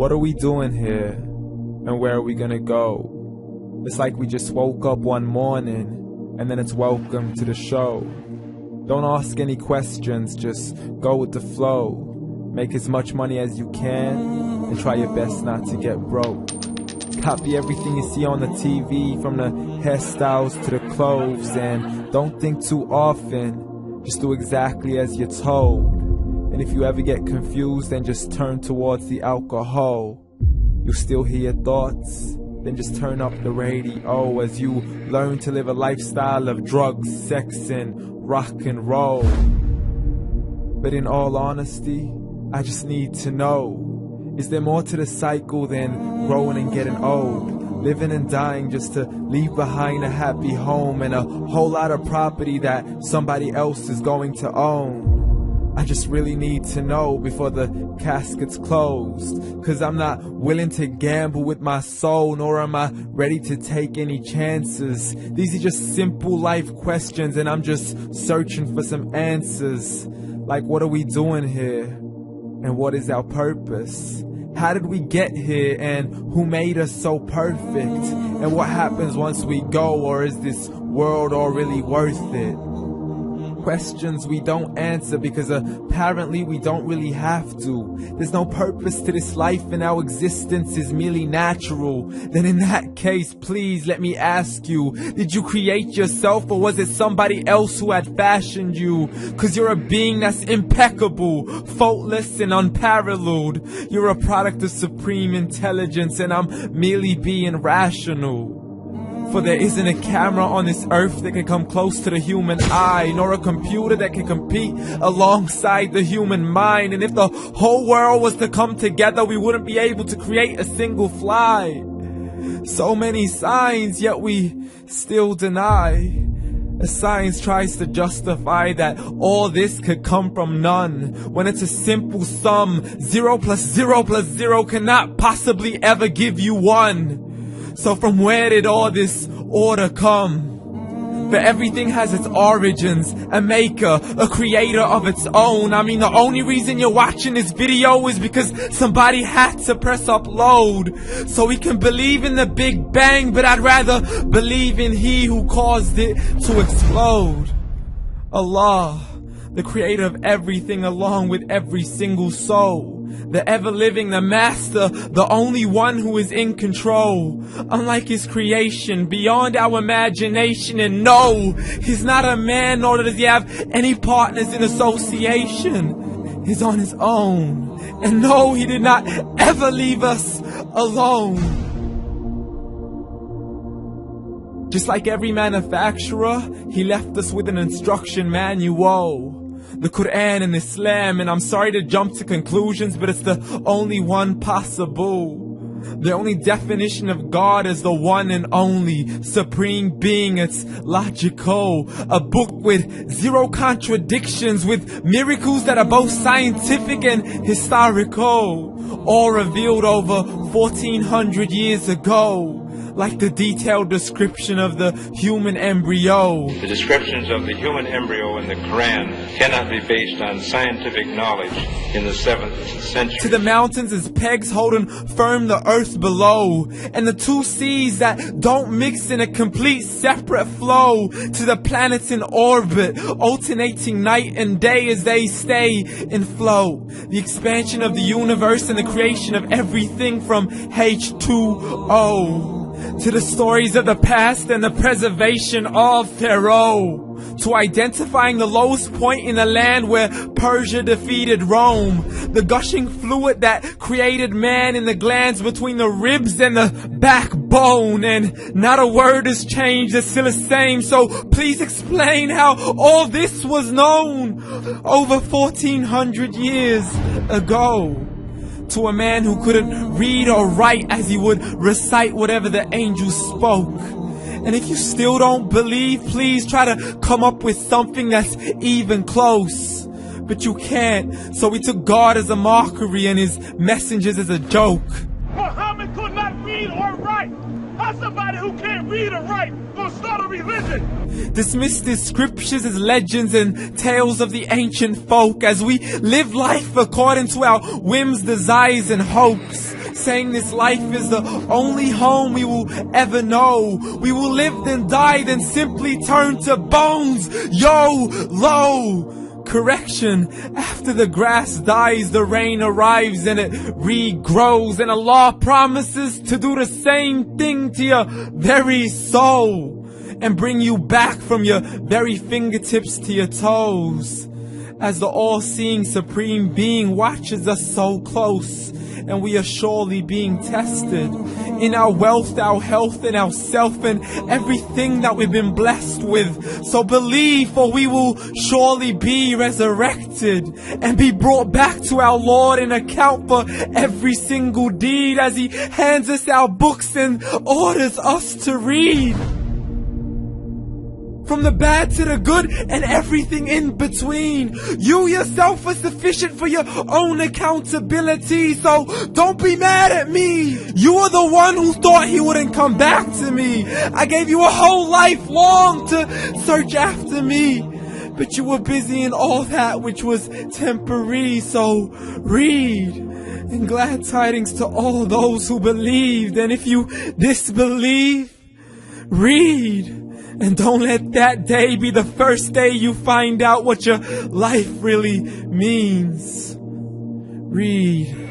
What are we doing here? And where are we gonna go? It's like we just woke up one morning, and then it's welcome to the show. Don't ask any questions, just go with the flow. Make as much money as you can, and try your best not to get broke. Copy everything you see on the TV, from the hairstyles to the clothes, and don't think too often, just do exactly as you're told. And if you ever get confused, then just turn towards the alcohol. You'll still hear your thoughts, then just turn up the radio as you learn to live a lifestyle of drugs, sex, and rock and roll. But in all honesty, I just need to know, is there more to the cycle than growing and getting old? Living and dying just to leave behind a happy home and a whole lot of property that somebody else is going to own. I just really need to know before the casket's closed, 'cause I'm not willing to gamble with my soul, nor am I ready to take any chances. These are just simple life questions, and I'm just searching for some answers. Like, what are we doing here? And what is our purpose? How did we get here, and who made us so perfect? And what happens once we go, or is this world all really worth it? Questions we don't answer because apparently we don't really have to. There's no purpose to this life and our existence is merely natural. Then in that case, please let me ask you, did you create yourself, or was it somebody else who had fashioned you? 'Cause you're a being that's impeccable, faultless and unparalleled. You're a product of supreme intelligence, and I'm merely being rational. For there isn't a camera on this earth that can come close to the human eye, nor a computer that can compete alongside the human mind. And if the whole world was to come together, we wouldn't be able to create a single fly. So many signs, yet we still deny. As science tries to justify that all this could come from none, when it's a simple sum. 0 plus 0 plus 0 cannot possibly ever give you 1. So from where did all this order come? For everything has its origins, a maker, a creator of its own. I mean, the only reason you're watching this video is because somebody had to press upload. So we can believe in the Big Bang, but I'd rather believe in He who caused it to explode. Allah, the creator of everything, along with every single soul. The ever-living, the master, the only one who is in control. Unlike his creation, beyond our imagination. And no, he's not a man, nor does he have any partners in association. He's on his own. And no, he did not ever leave us alone. Just like every manufacturer, he left us with an instruction manual. The Quran and Islam, and I'm sorry to jump to conclusions, but it's the only one possible. The only definition of God is the one and only supreme being. It's logical, a book with 0 contradictions, with miracles that are both scientific and historical, all revealed over 1400 years ago. Like the detailed description of the human embryo. The descriptions of the human embryo in the Quran cannot be based on scientific knowledge in the 7th century. To the mountains as pegs holding firm the earth below, and the 2 seas that don't mix in a complete separate flow. To the planets in orbit, alternating night and day as they stay in flow. The expansion of the universe and the creation of everything from H2O. To the stories of the past and the preservation of Pharaoh. To identifying the lowest point in the land where Persia defeated Rome. The gushing fluid that created man in the glands between the ribs and the backbone. And not a word has changed, it's still the same. So please explain how all this was known over 1400 years ago. To a man who couldn't read or write as he would recite whatever the angels spoke. And if you still don't believe, please try to come up with something that's even close. But you can't, so we took God as a mockery and his messengers as a joke. Muhammad could not read or write. How somebody who can't read or write gonna start a religion? Dismiss the scriptures as legends and tales of the ancient folk as we live life according to our whims, desires, and hopes. saying this life is the only home we will ever know. We will live then die, then simply turn to bones. YOLO! Correction, after the grass dies, the rain arrives and it regrows, and Allah promises to do the same thing to your very soul and bring you back from your very fingertips to your toes, as the all-seeing supreme being watches us so close, and we are surely being tested in our wealth, our health, and our self, and everything that we've been blessed with. So believe, for we will surely be resurrected and be brought back to our Lord and account for every single deed, as He hands us our books and orders us to read. From the bad to the good and everything in between. You yourself are sufficient for your own accountability, so don't be mad at me. You are the one who thought He wouldn't come back to me. I gave you a whole life long to search after me, but you were busy in all that which was temporary. So read, and glad tidings to all those who believed. And if you disbelieve, read. And don't let that day be the first day you find out what your life really means. Read.